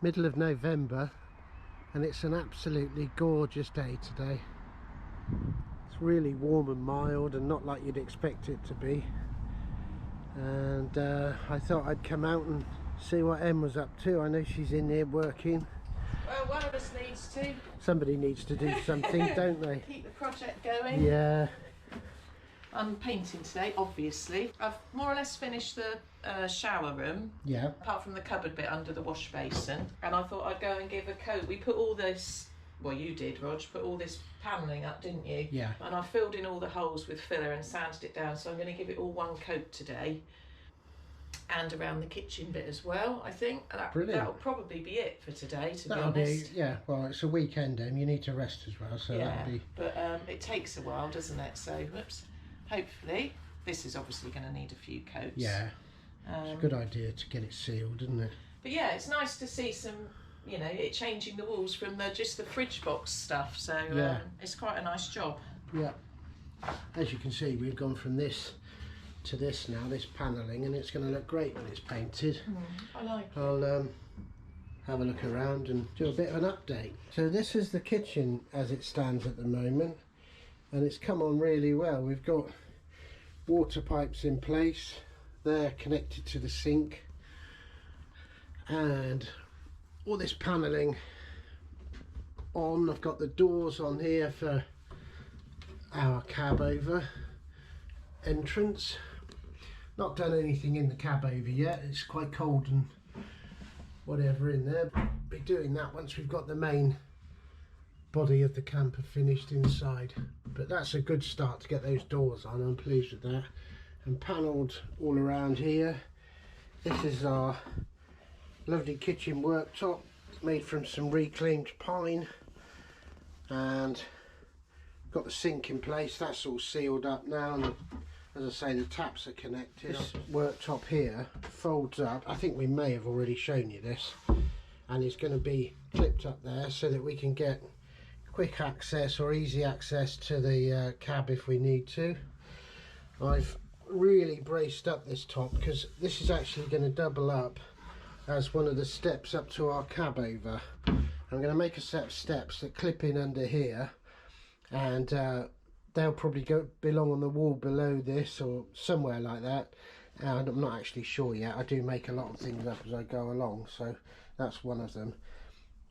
middle of November, and it's an absolutely gorgeous day today. It's really warm and mild and not like you'd expect it to be. And I thought I'd come out and see what Em was up to. I know she's in here working. Well, one of us needs to. Somebody needs to do something, don't they? Keep the project going. Yeah. I'm painting today, obviously. I've more or less finished the shower room. Yeah. Apart from the cupboard bit under the wash basin. And I thought I'd go and give a coat. We put all this, well, you did, Rog, put all this panelling up, didn't you? Yeah. And I filled in all the holes with filler and sanded it down. So I'm going to give it all one coat today. And around the kitchen bit as well, I think. That'll probably be it for today, to be honest. Yeah, well, it's a weekend, Em. You need to rest as well, so yeah, that'll be... But it takes a while, doesn't it? So, whoops. Hopefully, this is obviously going to need a few coats. Yeah, it's a good idea to get it sealed, isn't it? But yeah, it's nice to see some, you know, it changing the walls from just the fridge box stuff. So yeah. It's quite a nice job. Yeah. As you can see, we've gone from this to this now, this panelling, and it's going to look great when it's painted. I like it. I'll have a look around and do a bit of an update. So this is the kitchen as it stands at the moment, and it's come on really well. We've got water pipes in place, they're connected to the sink, and all this panelling on. I've got the doors on here for our cab over entrance. Not done anything in the cab over yet, it's quite cold and whatever in there. Be doing that once we've got the main body of the camper finished inside. But that's a good start to get those doors on. I'm pleased with that. And panelled all around here. This is our lovely kitchen worktop, made from some reclaimed pine, and got the sink in place. That's all sealed up now, and as I say, the taps are connected. This worktop here folds up. I think we may have already shown you this, and it's going to be clipped up there so that we can get quick access or easy access to the cab if we need to. I've really braced up this top because this is actually going to double up as one of the steps up to our cab over. I'm going to make a set of steps that clip in under here, and they'll probably belong on the wall below this or somewhere like that, and I'm not actually sure yet. I do make a lot of things up as I go along, so that's one of them.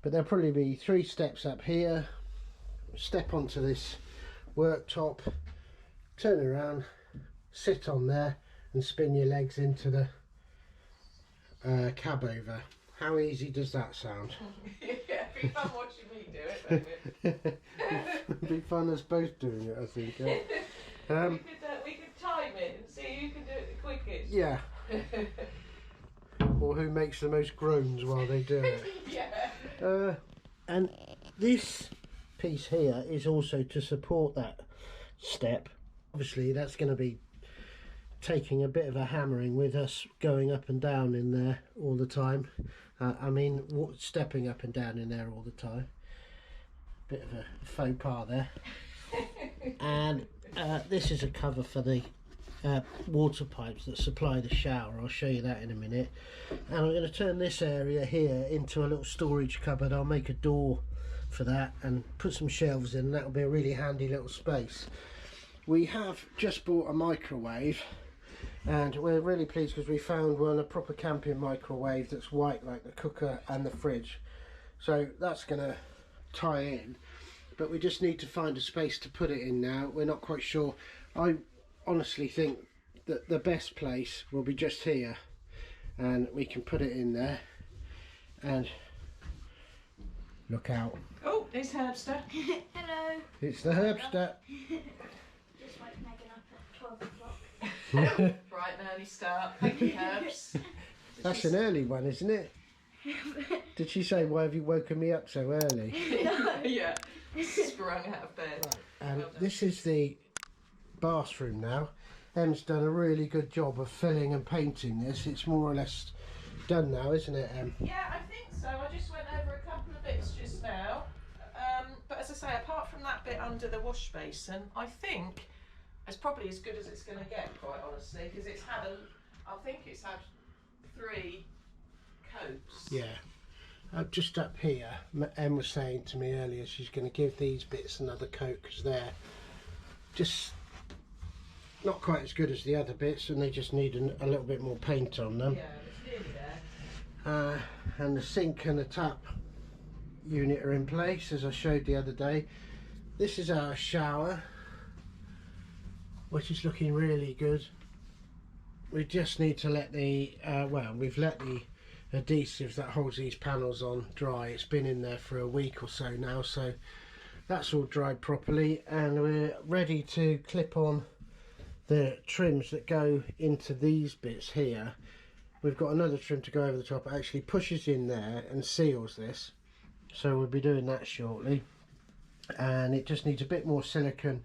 But there'll probably be 3 steps up here, step onto this worktop, turn around, sit on there and spin your legs into the cab over. How easy does that sound? Yeah, it'd be fun watching me do it, won't it? It'd be fun us both doing it, I think. We could time it and see who can do it the quickest. Yeah. Or who makes the most groans while they do it. Yeah. And this piece here is also to support that step. Obviously that's going to be taking a bit of a hammering with us going up and down in there all the time. I mean stepping up and down in there all the time. Bit of a faux pas there. And this is a cover for the water pipes that supply the shower. I'll show you that in a minute. And I'm going to turn this area here into a little storage cupboard. I'll make a door for that and put some shelves in. That'll be a really handy little space. We have just bought a microwave, and we're really pleased because we found one, a proper camping microwave that's white like the cooker and the fridge. So that's going to tie in, but we just need to find a space to put it in now. We're not quite sure. I honestly think that the best place will be just here, and we can put it in there. And look out. Oh, there's Herbster. Hello. It's the Herbster. Just like Megan up at 12 o'clock. Bright and early start. Thank you, Herbs. That's an early one, isn't it? Did she say, why have you woken me up so early? Yeah, sprung out of bed. Right. And this is the bathroom now. Em's done a really good job of filling and painting this. It's more or less done now, isn't it, Em? Yeah, I think so. I just went over a couple of bits just now. But as I say, apart from that bit under the wash basin, I think it's probably as good as it's going to get, quite honestly, because it's had I think it's had 3 coats. Yeah. just up here, Em was saying to me earlier she's going to give these bits another coat because they're just not quite as good as the other bits and they just need a little bit more paint on them. Yeah, it's nearly there. And the sink and the tap unit are in place as I showed the other day. This is our shower, which is looking really good. We just need to let the well, we've let the adhesive that holds these panels on dry. It's been in there for a week or so now, so that's all dried properly, and we're ready to clip on the trims that go into these bits here. We've got another trim to go over the top. It actually pushes in there and seals this, so we'll be doing that shortly. And it just needs a bit more silicone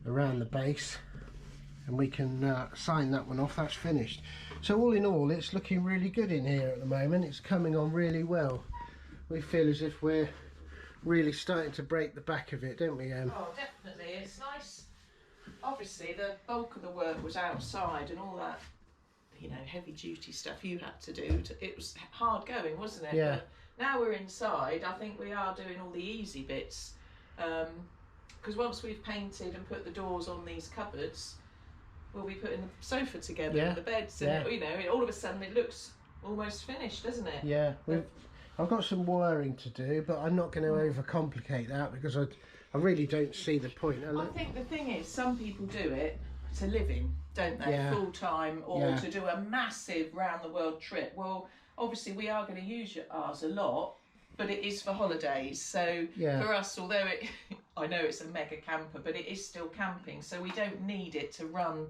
around the base, and we can sign that one off. That's finished. So all in all, it's looking really good in here at the moment. It's coming on really well. We feel as if we're really starting to break the back of it, don't we, Em? Oh, definitely. It's nice. Obviously, the bulk of the work was outside, and all that, you know, heavy duty stuff you had to do. It was hard going, wasn't it? Yeah. But now we're inside, I think we are doing all the easy bits. Because once we've painted and put the doors on these cupboards, we'll be putting the sofa together and the beds, and you know, all of a sudden it looks almost finished, doesn't it? Yeah. I've got some wiring to do, but I'm not going to overcomplicate that because I really don't see the point. I think the thing is, some people do it to live in, don't they? Yeah. Full time, or to do a massive round the world trip. Well, obviously we are going to use ours a lot, but it is for holidays. So for us, although I know it's a mega camper, but it is still camping, so we don't need it to run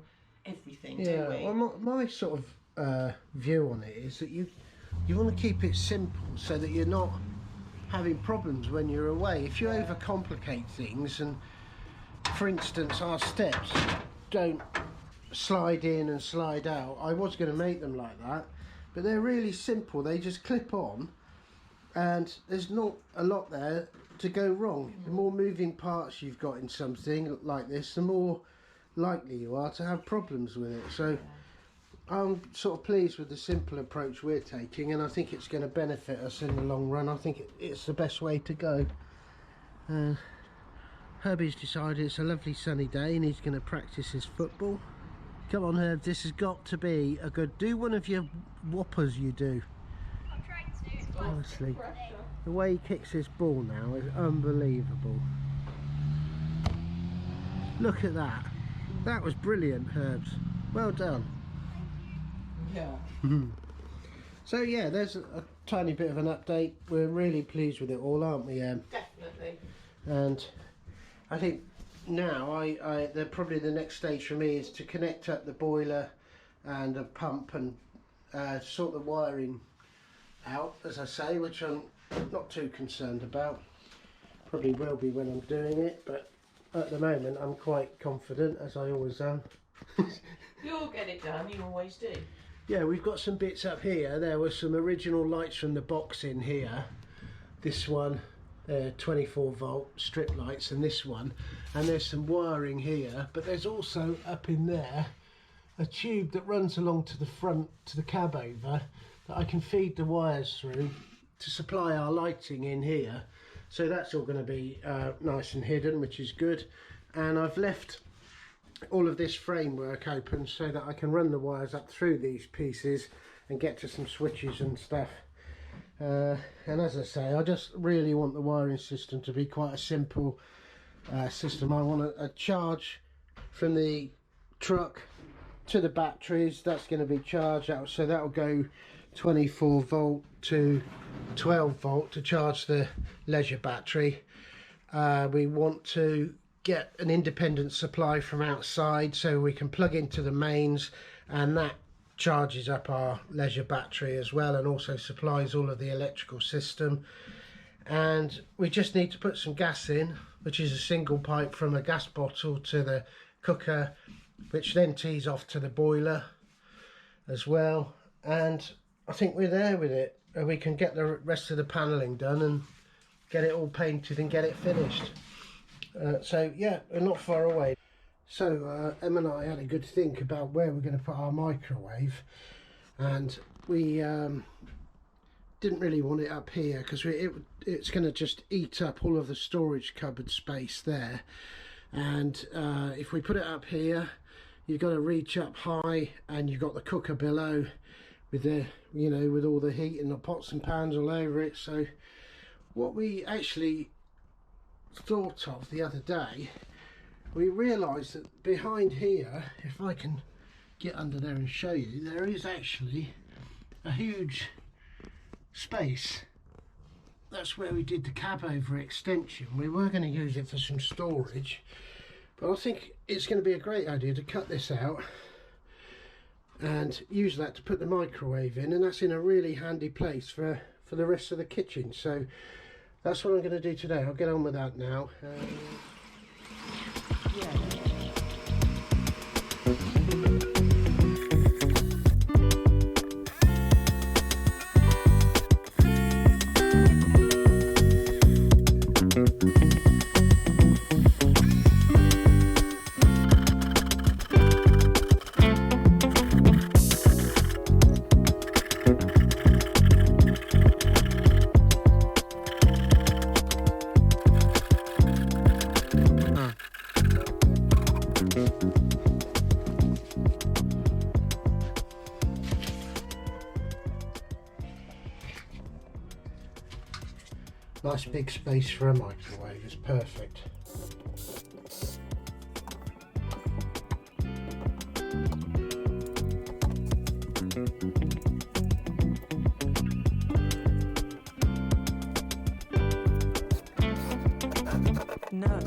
everything, do we? Well, my sort of view on it is that you want to keep it simple so that you're not having problems when you're away. If you overcomplicate things, and for instance our steps don't slide in and slide out, I was going to make them like that, but they're really simple. They just clip on and there's not a lot there to go wrong. The more moving parts you've got in something like this, the more likely you are to have problems with it. So I'm sort of pleased with the simple approach we're taking, and I think it's going to benefit us in the long run. I think it's the best way to go. Herbie's decided it's a lovely sunny day and he's going to practice his football. Come on, Herb, this has got to be a good... Do one of your whoppers you do. I'm trying to do it. Honestly, the way he kicks his ball now is unbelievable. Look at that. That was brilliant, Herbs. Well done. Yeah. So yeah, there's a tiny bit of an update. We're really pleased with it all, aren't we, Em? Definitely. And I think now probably the next stage for me is to connect up the boiler and the pump and sort the wiring out, as I say, which I'm not too concerned about. Probably will be when I'm doing it, but at the moment I'm quite confident, as I always am. You'll get it done, you always do. Yeah, we've got some bits up here. There were some original lights from the box in here. This one, 24 volt strip lights, and this one. And there's some wiring here, but there's also up in there a tube that runs along to the front, to the cab over, that I can feed the wires through to supply our lighting in here. So that's all going to be nice and hidden, which is good. And I've left all of this framework open so that I can run the wires up through these pieces and get to some switches and stuff. And as I say, I just really want the wiring system to be quite a simple system. I want a charge from the truck to the batteries. That's going to be charged out, so that will go 24 volt to 12 volt to charge the leisure battery. We want to get an independent supply from outside so we can plug into the mains, and that charges up our leisure battery as well, and also supplies all of the electrical system. And we just need to put some gas in, which is a single pipe from a gas bottle to the cooker, which then tees off to the boiler as well. And I think we're there with it. We can get the rest of the panelling done and get it all painted and get it finished. So yeah, we're not far away. So Em and I had a good think about where we're going to put our microwave, and we didn't really want it up here because it's going to just eat up all of the storage cupboard space there. And if we put it up here, you've got to reach up high, and you've got the cooker below with the, you know, with all the heat and the pots and pans all over it. So what we actually thought of the other day, we realised that behind here, if I can get under there and show you, there is actually a huge space. That's where we did the cab over extension. We were going to use it for some storage, but I think it's going to be a great idea to cut this out and use that to put the microwave in, and that's in a really handy place for the rest of the kitchen. So that's what I'm going to do today. I'll get on with that now. Yeah. Nice big space for a microwave is perfect. No.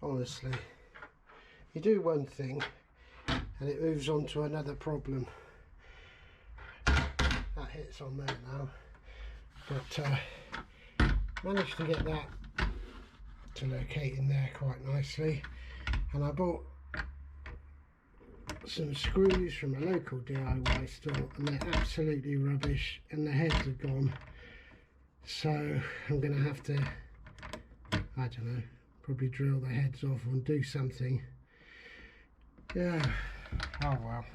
Honestly, you do one thing and it moves on to another problem. That hits on there now, but managed to get that to locate in there quite nicely. And I bought some screws from a local DIY store, and they're absolutely rubbish and the heads are gone, so I'm going to have to, I don't know, probably drill the heads off and do something. Yeah, oh well.